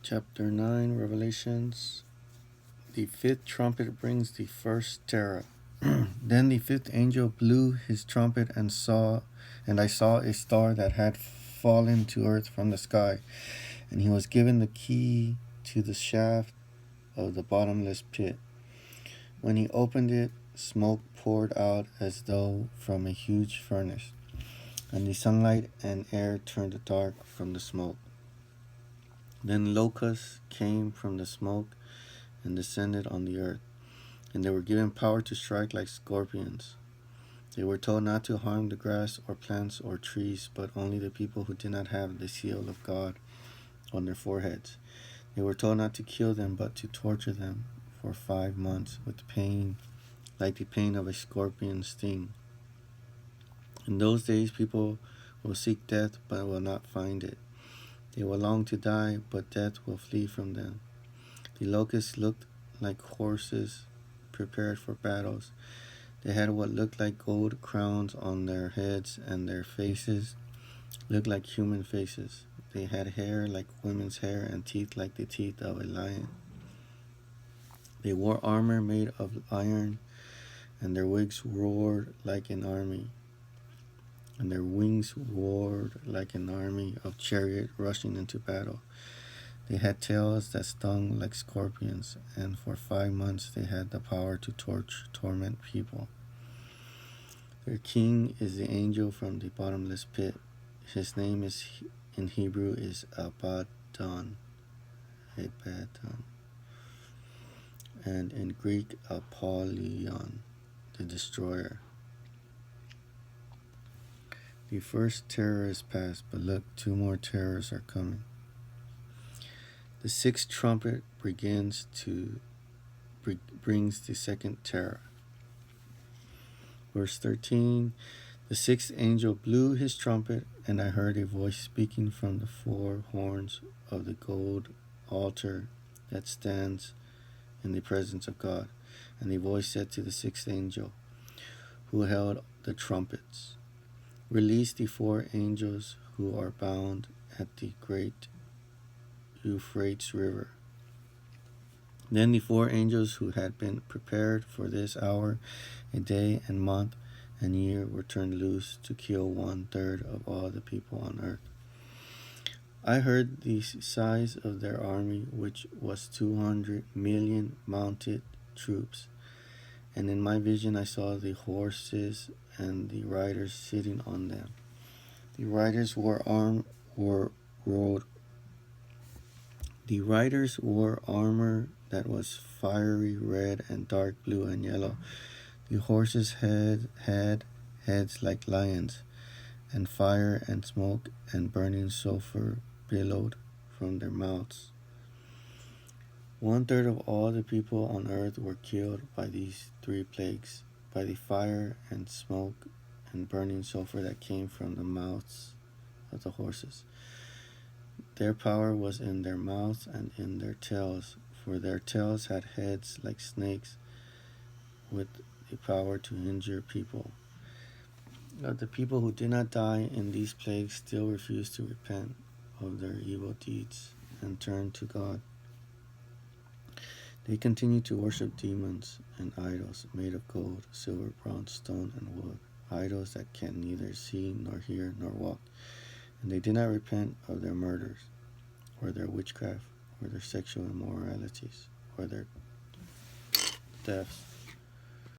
Chapter 9, Revelations. The fifth trumpet brings the first terror. Then the fifth angel blew his trumpet, and I saw a star that had fallen to earth from the sky, and he was given the key to the shaft of the bottomless pit. When he opened it, smoke poured out as though from a huge furnace, and the sunlight and air turned dark from the smoke. Then locusts came from the smoke and descended on the earth, and they were given power to strike like scorpions. They were told not to harm the grass or plants or trees, but only the people who did not have the seal of God on their foreheads. They were told not to kill them, but to torture them for 5 months with pain, like the pain of a scorpion sting. In those days, people will seek death, but will not find it. They will long to die, but death will flee from them. The locusts looked like horses prepared for battles. They had what looked like gold crowns on their heads, and their faces looked like human faces. They had hair like women's hair and teeth like the teeth of a lion. They wore armor made of iron, and their wings roared like an army. And their wings roared like an army of chariots rushing into battle. They had tails that stung like scorpions, and for 5 months they had the power to torment people. Their king is the angel from the bottomless pit. His name is in Hebrew is Abaddon, and in Greek Apollyon, the destroyer. The first terror is past, but look, 2 more terrors are coming. The sixth trumpet brings the second terror. Verse 13, the sixth angel blew his trumpet, and I heard a voice speaking from the 4 horns of the gold altar that stands in the presence of God. And the voice said to the sixth angel, who held the trumpets, release the 4 angels who are bound at the great Euphrates River. Then the 4 angels who had been prepared for this hour, a day and month and year were turned loose to kill 1/3 of all the people on earth. I heard the size of their army, which was 200 million mounted troops. And in my vision I saw the horses and the riders sitting on them. The riders wore armor that was fiery red and dark blue and yellow. The horses had heads like lions, and fire and smoke and burning sulfur billowed from their mouths. 1/3 of all the people on earth were killed by these 3 plagues, by the fire and smoke and burning sulfur that came from the mouths of the horses. Their power was in their mouths and in their tails, for their tails had heads like snakes, with the power to injure people. The people who did not die in these plagues still refused to repent of their evil deeds and turn to God. They continued to worship demons and idols made of gold, silver, bronze, stone, and wood, idols that can neither see nor hear nor walk. And they did not repent of their murders, or their witchcraft, or their sexual immoralities, or their thefts,